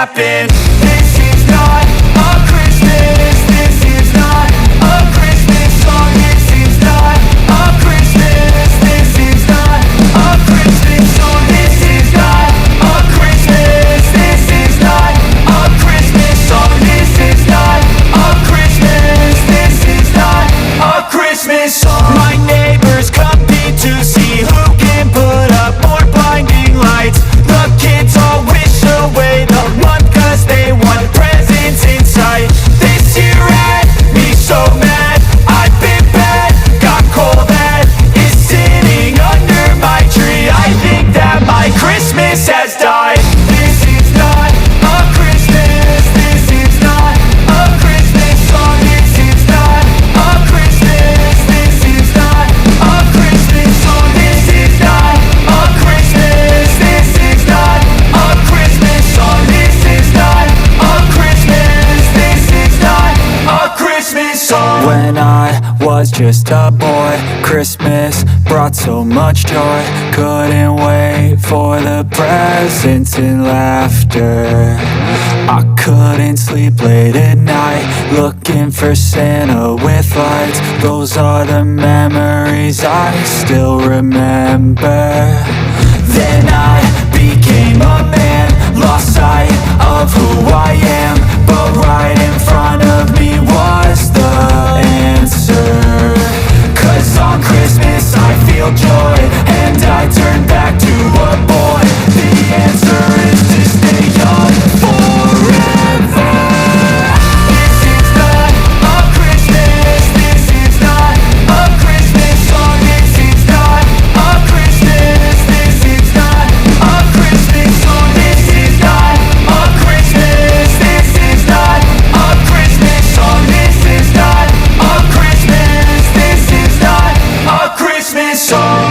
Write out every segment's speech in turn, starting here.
happen. This is not a Christmas. This is not a Christmas song. This is not a Christmas. This is not a Christmas song. This is not a Christmas. This is not a Christmas song. This is not a Christmas. This is not a Christmas song. My neighbors compete to see who can put up more blinding lights. The kids all wish away the month 'cause they want presents in sight. This year had me so mad, I've been bad, got coal that is sitting under my tree. I think that my Christmas has died. This is not a Christmas. This is not a Christmas song. This is not a Christmas. This is not a Christmas song. This is not a Christmas. This is not a Christmas song. This is not a Christmas. This is not a Christmas song. When I was just a boy, Christmas brought so much joy. Couldn't wait for the presents and laughter. I couldn't sleep late at night, looking for Santa with lights. Those are the memories I still remember. Then I became a man, lost sight of who I am, but right in front of me was the answer. 'Cause on Christmas I feel joy, and I turn back to a boy. The answer is to stay young forever. This is not a Christmas. This is not a Christmas song. This is not a Christmas. This is not a Christmas song. This is not a Christmas. This is not a Christmas song. This is not a Christmas. This is not a Christmas song.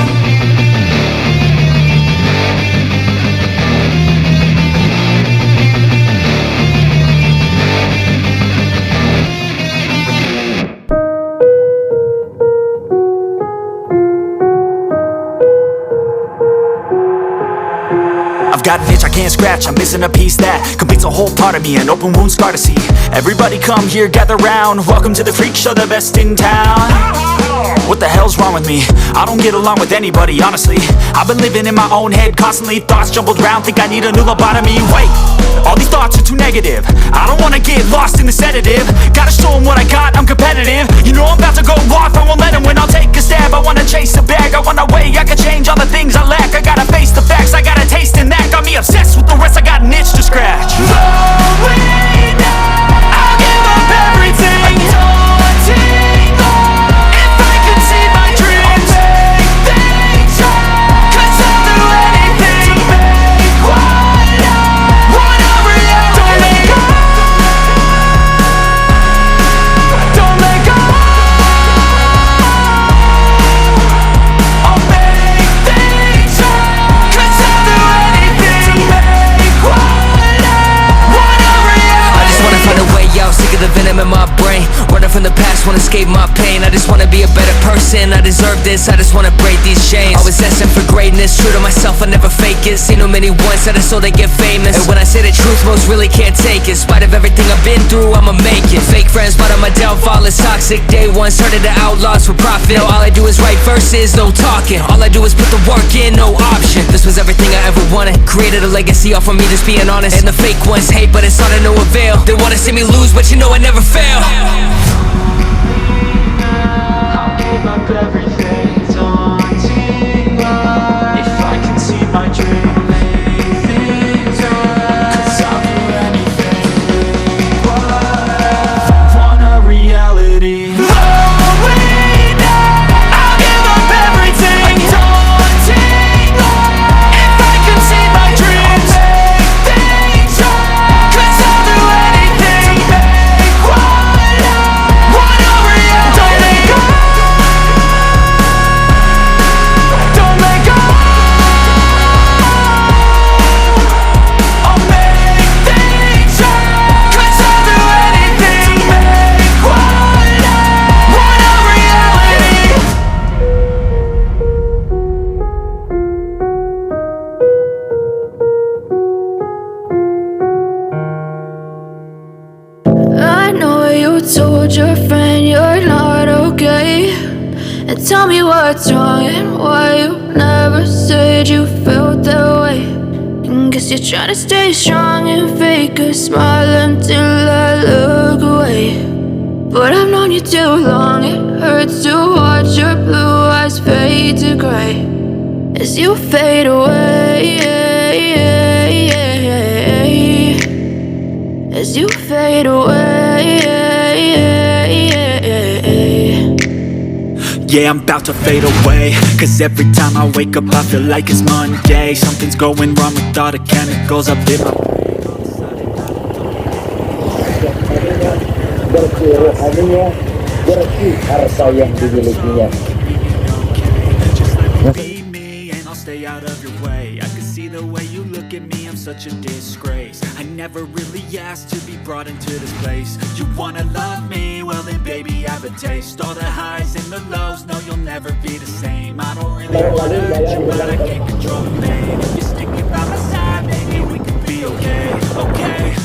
I've got an itch I can't scratch, I'm missing a piece that completes a whole part of me, an open wound scar to see. Everybody come here, gather round, welcome to the freak show, the best in town. What the hell's wrong with me? I don't get along with anybody, honestly. I've been living in my own head constantly, thoughts jumbled round, think I need a new lobotomy. Wait, all these thoughts are too negative. I don't wanna get lost in the sedative. Gotta show them what I got, I'm competitive. You know I'm about to go off, I won't let them win, I'll take a stab. I wanna chase a bag, I wanna weigh, I can change all the things I lack. I gotta face the facts, I got a taste in that. Got me obsessed with the rest, I got an itch to scratch. Going down, I'll give up everything. Daunting love, if I could see my dreams, make things right. 'Cause I'll do anything to make what I want a reality. Don't let go. I'll make things right. 'Cause I'll do anything to make what I want a reality. I just wanna find a way out, sick of the venom in my brain. Running from the past, wanna escape my pain. I just wanna be a better person, I deserve this. I just wanna break these chains. Always asking for greatness, true to myself, I never fake it. Seen too many once, that is so they get famous. And when I say the truth, most really can't take it. In spite of everything I've been through, I'ma make it. Fake friends, but on my downfall is toxic. Day one, started the outlaws for profit. Now all I do is write verses, no talking. All I do is put the work in, no option. This was everything I ever wanted. Created a legacy off of me, just being honest. And the fake ones hate, but it's all to no avail. They wanna see me lose, but you know I never fail. I'll give up everything, daunting love. If I can see my dream, make things right. 'Cause I'll do anything, make what I want a reality. Going down, I'll give up everything, daunting love. If I can see my dreams, make things right. 'Cause I'll do anything to make what I And tell me what's wrong and why you never said you felt that way. And guess you're trying to stay strong and fake a smile until I look away. But I've known you too long, it hurts to watch your blue eyes fade to grey as you fade away, as you fade away. Yeah, I'm about to fade away, cause every time I wake up I feel like it's Monday. Something's going wrong with all the chemicals up in my bersih rohaninya, bersih harta yang dimilikinya. Be me and I'll stay out of your way. I can see the way you look at me, I'm such a disgrace. I never really asked to be brought into this place. You wanna love me? Well then baby have a taste. All the highs and the lows, no you'll never be the same. I don't really wanna hurt you but I can't control the pain. If you're sticking by my side, maybe we could be okay.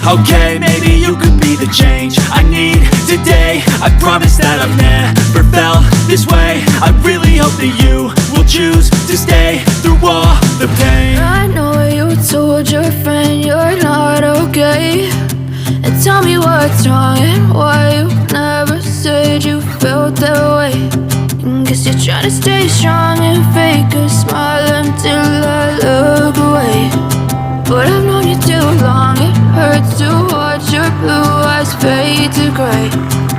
Okay, maybe you could be the change I need today. I promise that I've never felt this way. I really hope that you will choose to stay through all the pain. I know you told your friend you're not okay. And tell me what's wrong and why you never said you felt that way. And guess you're trying to stay strong and fake a smile until I look away. But I've known you too long, it hurts to watch your blue eyes fade to grey